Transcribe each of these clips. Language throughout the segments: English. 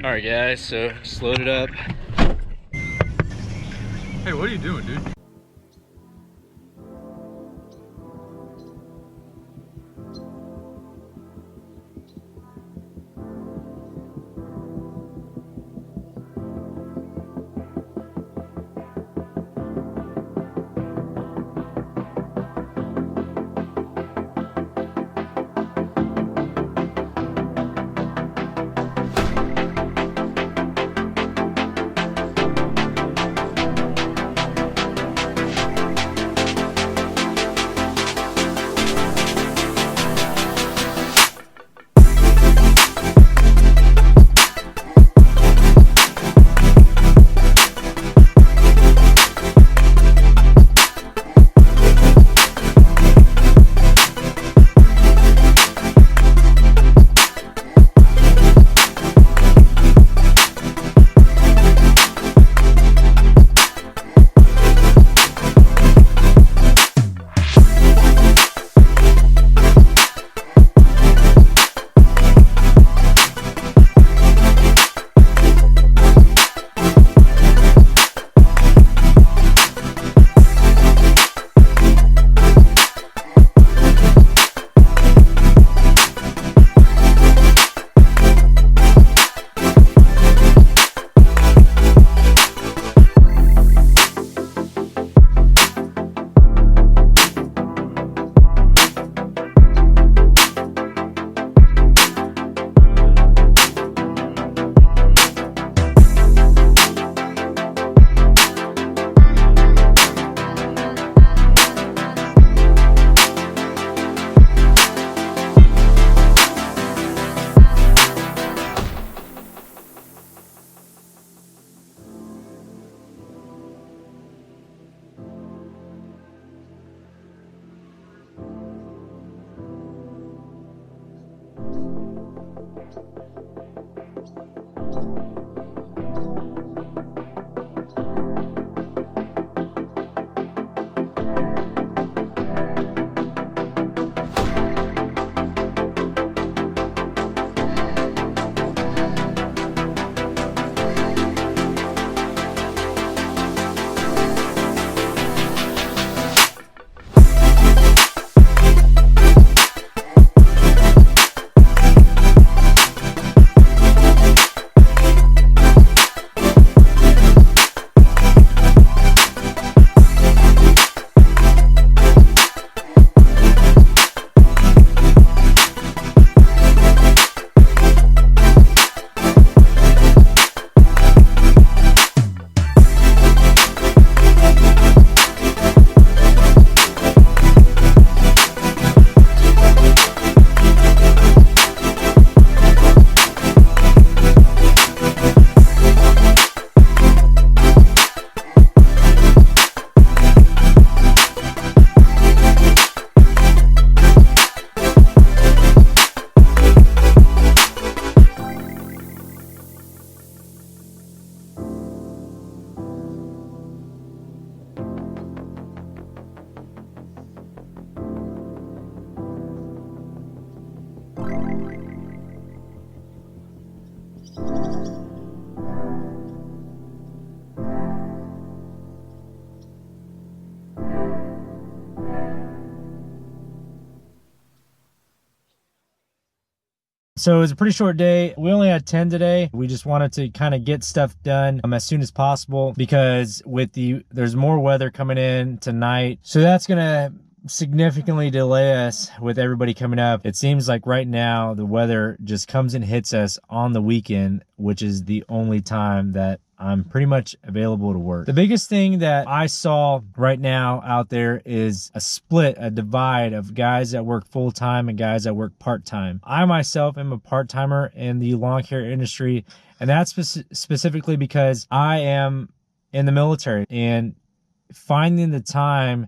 Alright guys, so just loaded up. Hey, what are you doing, dude? So it was a pretty short day. We only had 10 today. We just wanted to kind of get stuff done as soon as possible because there's more weather coming in tonight. So that's gonna significantly delay us with everybody coming up. It seems like right now the weather just comes and hits us on the weekend, which is the only time that I'm pretty much available to work. The biggest thing that I saw right now out there is a divide of guys that work full-time and guys that work part-time. I myself am a part-timer in the lawn care industry, and that's specifically because I am in the military, and finding the time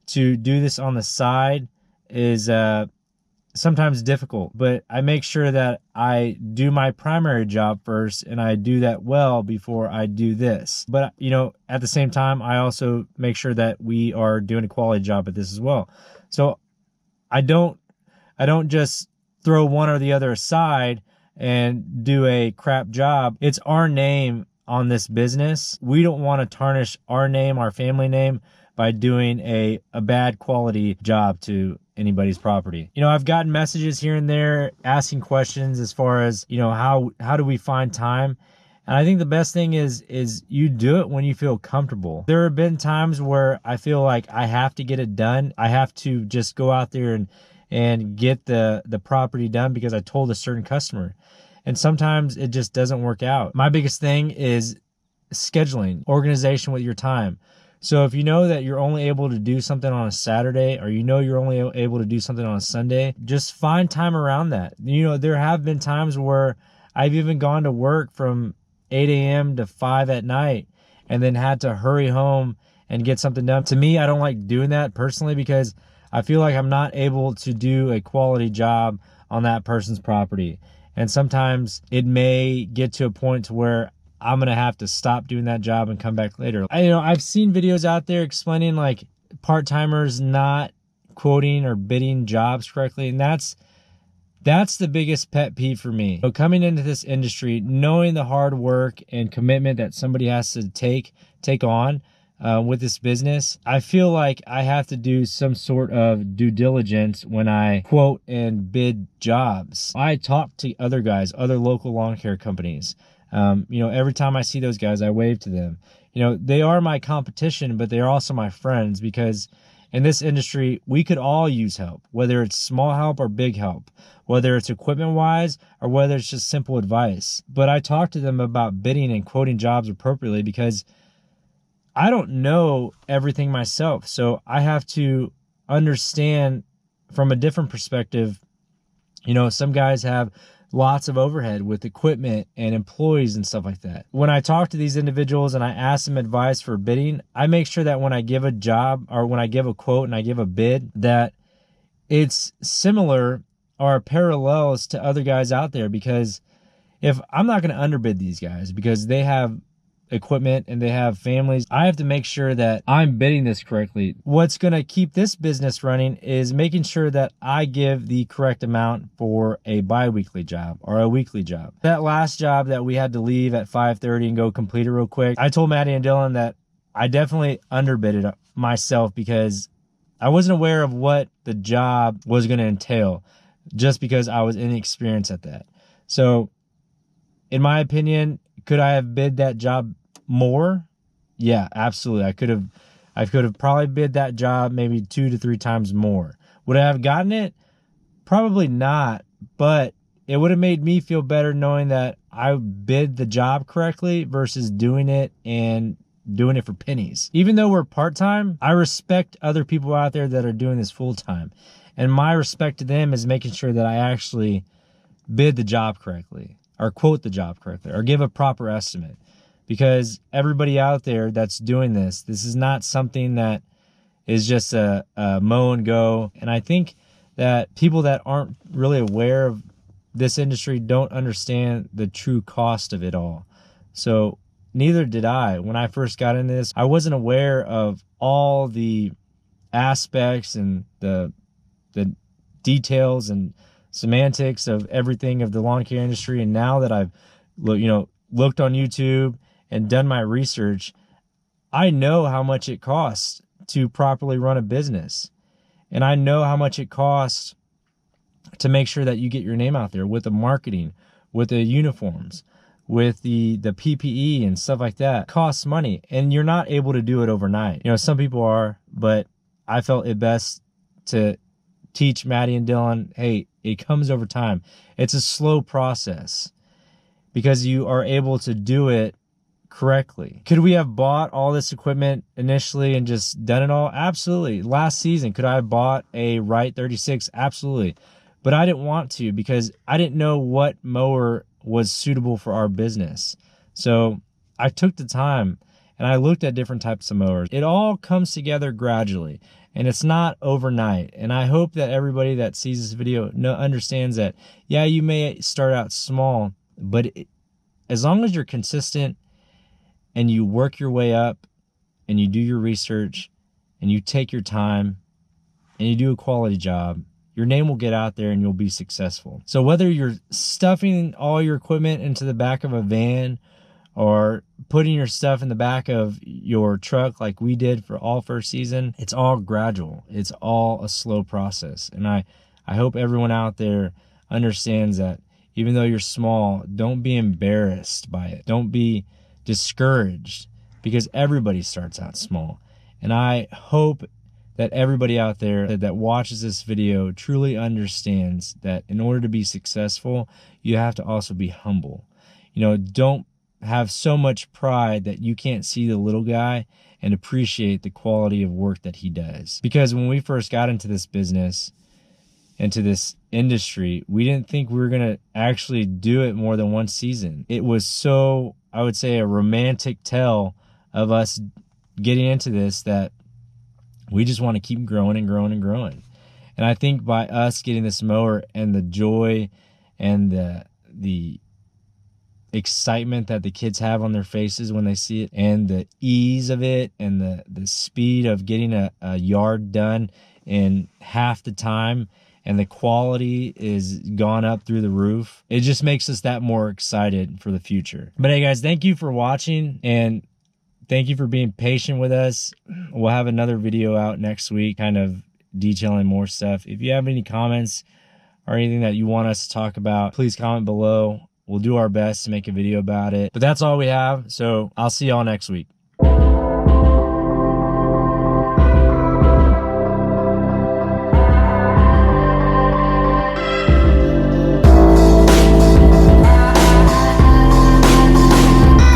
to do this on the side is sometimes difficult, but I make sure that I do my primary job first and I do that well before I do this. But at the same time, I also make sure that we are doing a quality job at this as well. So I don't just throw one or the other aside and do a crap job, it's our name on this business. We don't want to tarnish our name, our family name, by doing a bad quality job to anybody's property. I've gotten messages here and there asking questions as far as, how do we find time? And I think the best thing is you do it when you feel comfortable. There have been times where I feel like I have to get it done. I have to just go out there and get the property done because I told a certain customer. And sometimes it just doesn't work out. My biggest thing is scheduling, organization with your time. So if you know that you're only able to do something on a Saturday, or you're only able to do something on a Sunday, just find time around that. There have been times where I've even gone to work from 8 a.m. to 5 at night and then had to hurry home and get something done. To me, I don't like doing that personally because I feel like I'm not able to do a quality job on that person's property. And sometimes it may get to a point to where I'm going to have to stop doing that job and come back later. I've seen videos out there explaining like part-timers not quoting or bidding jobs correctly. And that's the biggest pet peeve for me. So coming into this industry, knowing the hard work and commitment that somebody has to take on with this business, I feel like I have to do some sort of due diligence when I quote and bid jobs. I talk to other guys, other local lawn care companies. Every time I see those guys, I wave to them. They are my competition, but they are also my friends, because in this industry, we could all use help, whether it's small help or big help, whether it's equipment wise or whether it's just simple advice. But I talk to them about bidding and quoting jobs appropriately because I don't know everything myself. So I have to understand from a different perspective. Some guys have lots of overhead with equipment and employees and stuff like that. When I talk to these individuals and I ask them advice for bidding, I make sure that when I give a job or when I give a quote and I give a bid, that it's similar or parallels to other guys out there, because if I'm not going to underbid these guys because they have equipment and they have families, I have to make sure that I'm bidding this correctly. What's going to keep this business running is making sure that I give the correct amount for a bi-weekly job or a weekly job. That last job that we had to leave at 5:30 and go complete it real quick, I told Maddie and Dylan that I definitely underbid it myself because I wasn't aware of what the job was going to entail, just because I was inexperienced at that. So in my opinion, could I have bid that job more? Yeah, absolutely. I could have probably bid that job maybe 2 to 3 times more. Would I have gotten it? Probably not, but it would have made me feel better knowing that I bid the job correctly versus doing it for pennies. Even though we're part-time, I respect other people out there that are doing this full-time. And my respect to them is making sure that I actually bid the job correctly, or quote the job correctly, or give a proper estimate. Because everybody out there that's doing this is not something that is just a mow and go. And I think that people that aren't really aware of this industry don't understand the true cost of it all. So neither did I. When I first got into this, I wasn't aware of all the aspects and the details and semantics of everything of the lawn care industry. And now that I've looked on YouTube and done my research, I know how much it costs to properly run a business. And I know how much it costs to make sure that you get your name out there with the marketing, with the uniforms, with the PPE and stuff like that. It costs money, and you're not able to do it overnight. Some people are, but I felt it best to teach Maddie and Dylan, hey, it comes over time. It's a slow process because you are able to do it correctly. Could we have bought all this equipment initially and just done it all? Absolutely. Last season, could I have bought a Wright 36? Absolutely. But I didn't want to because I didn't know what mower was suitable for our business. So I took the time and I looked at different types of mowers. It all comes together gradually, and it's not overnight. And I hope that everybody that sees this video understands that, yeah, you may start out small, but as long as you're consistent and you work your way up and you do your research and you take your time and you do a quality job, your name will get out there and you'll be successful. So whether you're stuffing all your equipment into the back of a van or putting your stuff in the back of your truck like we did for all first season, it's all gradual. It's all a slow process. And I hope everyone out there understands that even though you're small, don't be embarrassed by it. Don't be discouraged, because everybody starts out small. And I hope that everybody out there that watches this video truly understands that in order to be successful, you have to also be humble. You know, don't have so much pride that you can't see the little guy and appreciate the quality of work that he does. Because when we first got into this business, into this industry, we didn't think we were going to actually do it more than one season. It was so, I would say, a romantic tale of us getting into this that we just want to keep growing and growing and growing. And I think by us getting this mower and the joy and the excitement that the kids have on their faces when they see it, and the ease of it, and the speed of getting a yard done in half the time, and the quality is gone up through the roof, it just makes us that more excited for the future. But hey guys, thank you for watching, and thank you for being patient with us. We'll have another video out next week, kind of detailing more stuff. If you have any comments or anything that you want us to talk about, please comment below. We'll do our best to make a video about it. But that's all we have, so I'll see y'all next week.